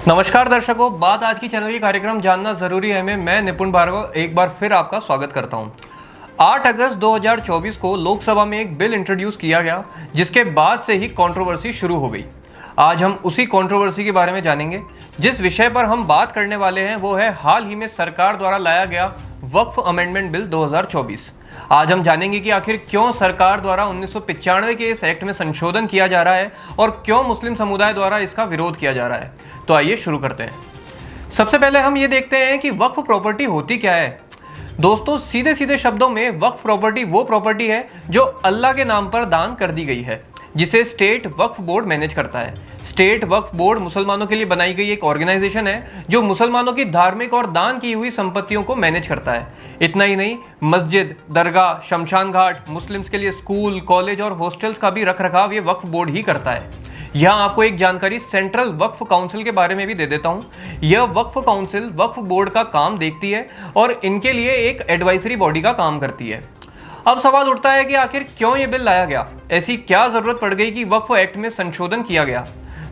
नमस्कार दर्शकों, बात आज की चैनल की कार्यक्रम जानना जरूरी है में मैं निपुण भार्गव एक बार फिर आपका स्वागत करता हूं। 8 अगस्त 2024 को लोकसभा में एक बिल इंट्रोड्यूस किया गया, जिसके बाद से ही कंट्रोवर्सी शुरू हो गई। आज हम उसी कंट्रोवर्सी के बारे में जानेंगे। जिस विषय पर हम बात करने वाले हैं वो है हाल ही में सरकार द्वारा लाया गया वक्फ अमेंडमेंट बिल 2024। आज हम जानेंगे कि आखिर क्यों सरकार द्वारा 1995 के इस एक्ट में संशोधन किया जा रहा है और क्यों मुस्लिम समुदाय द्वारा इसका विरोध किया जा रहा है। तो आइए शुरू करते हैं। सबसे पहले हम ये देखते हैं कि वक्फ प्रॉपर्टी होती क्या है। दोस्तों, सीधे सीधे शब्दों में वक्फ प्रॉपर्टी वो प्रॉपर्टी है जो अल्लाह के नाम पर दान कर दी गई है, जिसे स्टेट वक्फ बोर्ड मैनेज करता है। स्टेट वक्फ बोर्ड मुसलमानों के लिए बनाई गई एक ऑर्गेनाइजेशन है जो मुसलमानों की धार्मिक और दान की हुई संपत्तियों को मैनेज करता है। इतना ही नहीं, मस्जिद, दरगाह, शमशान घाट, मुस्लिम्स के लिए स्कूल, कॉलेज और हॉस्टल्स का भी रख रखाव ये वक्फ बोर्ड ही करता है। यहाँ आपको एक जानकारी सेंट्रल वक्फ काउंसिल के बारे में भी दे देता हूँ। यह वक्फ काउंसिल वक्फ बोर्ड का काम देखती है और इनके लिए एक एडवाइजरी बॉडी का काम करती है। अब सवाल उठता है कि आखिर क्यों ये बिल लाया गया, ऐसी क्या जरूरत पड़ गई कि वक्फ एक्ट में संशोधन किया गया।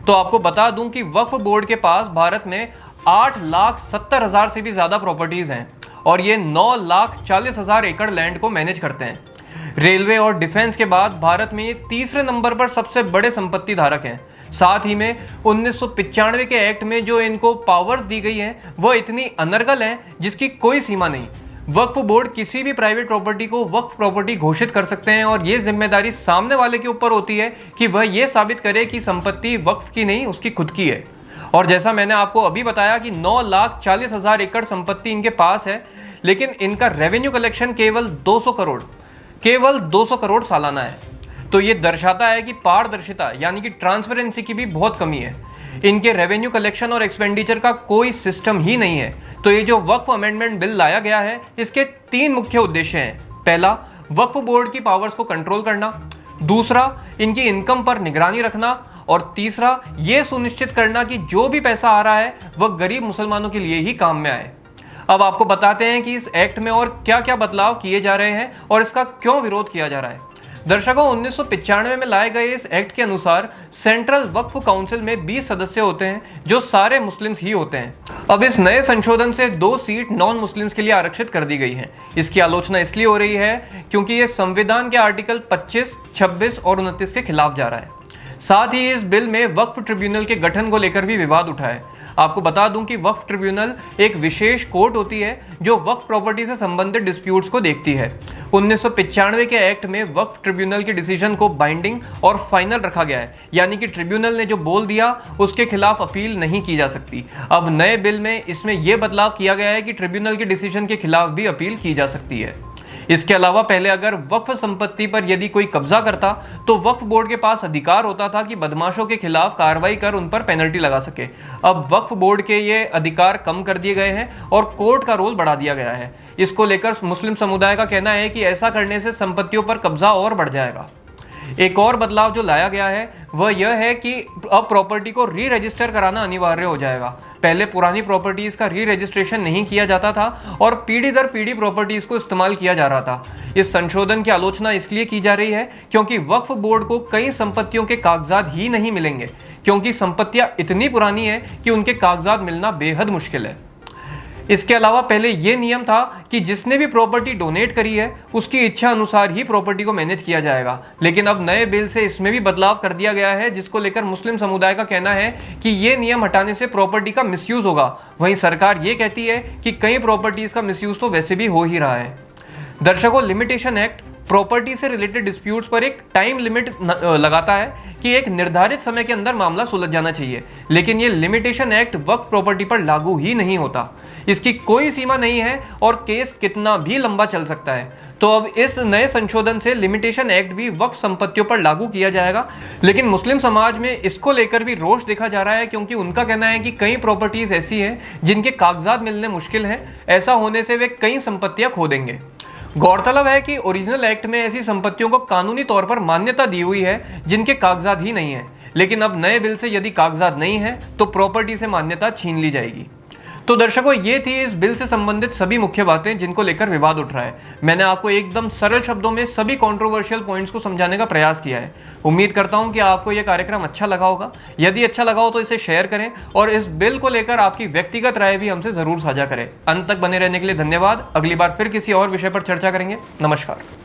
तो आपको बता दूं कि वक्फ बोर्ड के पास भारत में 8,70,000 से भी ज्यादा प्रॉपर्टीज हैं और ये 9,40,000 एकड़ लैंड को मैनेज करते हैं। रेलवे और डिफेंस के बाद भारत में ये तीसरे नंबर पर सबसे बड़े संपत्ति धारक हैं। साथ ही में 1995 के एक्ट में जो इनको पावर्स दी गई हैं वो इतनी अनर्गल हैं जिसकी कोई सीमा नहीं। वक्फ बोर्ड किसी भी प्राइवेट प्रॉपर्टी को वक्फ प्रॉपर्टी घोषित कर सकते हैं और ये जिम्मेदारी सामने वाले के ऊपर होती है कि वह ये साबित करे कि संपत्ति वक्फ की नहीं उसकी खुद की है। और जैसा मैंने आपको अभी बताया कि 9,40,000 एकड़ संपत्ति इनके पास है, लेकिन इनका रेवेन्यू कलेक्शन केवल 200 करोड़ सालाना है। तो ये दर्शाता है कि पारदर्शिता यानी कि ट्रांसपेरेंसी की भी बहुत कमी है। इनके रेवेन्यू कलेक्शन और एक्सपेंडिचर का कोई सिस्टम ही नहीं है। तो ये जो वक्फ अमेंडमेंट बिल लाया गया है, इसके 3 मुख्य उद्देश्य हैं। पहला, वक्फ बोर्ड की पावर्स को कंट्रोल करना। दूसरा, इनकी इनकम पर निगरानी रखना। और तीसरा, ये सुनिश्चित करना कि जो भी पैसा आ रहा है वह गरीब मुसलमानों के लिए ही काम में आए। अब आपको बताते हैं कि इस एक्ट में और क्या क्या बदलाव किए जा रहे हैं और इसका क्यों विरोध किया जा रहा है। दर्शकों, 1995 में लाए गए इस एक्ट के अनुसार सेंट्रल वक्फ काउंसिल में 20 सदस्य होते हैं जो सारे मुस्लिम्स ही होते हैं। अब इस नए संशोधन से 2 सीट नॉन मुस्लिम्स के लिए आरक्षित कर दी गई हैं। इसकी आलोचना इसलिए हो रही है क्योंकि ये संविधान के आर्टिकल 25, 26 और 29 के खिलाफ जा रहा है। साथ ही इस बिल में वक्फ ट्रिब्यूनल के गठन को लेकर भी विवाद उठा है। आपको बता दूं कि वक्फ ट्रिब्यूनल एक विशेष कोर्ट होती है जो वक्फ प्रॉपर्टी से संबंधित डिस्प्यूट्स को देखती है। 1995 के एक्ट में वक्फ ट्रिब्यूनल के डिसीजन को बाइंडिंग और फाइनल रखा गया है, यानी कि ट्रिब्यूनल ने जो बोल दिया उसके खिलाफ अपील नहीं की जा सकती। अब नए बिल में इसमें यह बदलाव किया गया है कि ट्रिब्यूनल के डिसीजन के खिलाफ भी अपील की जा सकती है। इसके अलावा पहले अगर वक्फ संपत्ति पर यदि कोई कब्जा करता तो वक्फ बोर्ड के पास अधिकार होता था कि बदमाशों के खिलाफ कार्रवाई कर उन पर पेनल्टी लगा सके। अब वक्फ बोर्ड के ये अधिकार कम कर दिए गए हैं और कोर्ट का रोल बढ़ा दिया गया है। इसको लेकर मुस्लिम समुदाय का कहना है कि ऐसा करने से संपत्तियों पर कब्जा और बढ़ जाएगा। एक और बदलाव जो लाया गया है वह यह है कि अब प्रॉपर्टी को री रजिस्टर कराना अनिवार्य हो जाएगा। पहले पुरानी प्रॉपर्टीज का री रजिस्ट्रेशन नहीं किया जाता था और पीढ़ी दर पीढ़ी प्रॉपर्टीज को इस्तेमाल किया जा रहा था। इस संशोधन की आलोचना इसलिए की जा रही है क्योंकि वक्फ बोर्ड को कई संपत्तियों के कागजात ही नहीं मिलेंगे, क्योंकि संपत्तियां इतनी पुरानी है कि उनके कागजात मिलना बेहद मुश्किल है। इसके अलावा पहले यह नियम था कि जिसने भी प्रॉपर्टी डोनेट करी है उसकी इच्छा अनुसार ही प्रॉपर्टी को मैनेज किया जाएगा, लेकिन अब नए बिल से इसमें भी बदलाव कर दिया गया है, जिसको लेकर मुस्लिम समुदाय का कहना है कि ये नियम हटाने से प्रॉपर्टी का मिसयूज होगा। वहीं सरकार ये कहती है कि कई प्रॉपर्टीज का मिसयूज तो वैसे भी हो ही रहा है। दर्शकों, लिमिटेशन एक्ट प्रॉपर्टी से रिलेटेड डिस्प्यूट्स पर एक टाइम लिमिट लगाता है कि एक निर्धारित समय के अंदर मामला सुलझ जाना चाहिए, लेकिन ये लिमिटेशन एक्ट वक्फ प्रॉपर्टी पर लागू ही नहीं होता। इसकी कोई सीमा नहीं है और केस कितना भी लंबा चल सकता है। तो अब इस नए संशोधन से लिमिटेशन एक्ट भी वक्फ संपत्तियों पर लागू किया जाएगा, लेकिन मुस्लिम समाज में इसको लेकर भी रोष देखा जा रहा है, क्योंकि उनका कहना है कि कई प्रॉपर्टीज ऐसी हैं जिनके कागजात मिलने मुश्किल हैं। ऐसा होने से वे कई संपत्तियां खो देंगे। गौरतलब है कि ओरिजिनल एक्ट में ऐसी संपत्तियों को कानूनी तौर पर मान्यता दी हुई है जिनके कागजात ही नहीं है, लेकिन अब नए बिल से यदि कागजात नहीं है तो प्रॉपर्टी से मान्यता छीन ली जाएगी। तो दर्शकों, ये थी इस बिल से संबंधित सभी मुख्य बातें जिनको लेकर विवाद उठ रहा है। मैंने आपको एकदम सरल शब्दों में सभी कंट्रोवर्शियल पॉइंट्स को समझाने का प्रयास किया है। उम्मीद करता हूं कि आपको यह कार्यक्रम अच्छा लगा होगा। यदि अच्छा लगा हो तो इसे शेयर करें और इस बिल को लेकर आपकी व्यक्तिगत राय भी हमसे जरूर साझा करें। अंत तक बने रहने के लिए धन्यवाद। अगली बार फिर किसी और विषय पर चर्चा करेंगे। नमस्कार।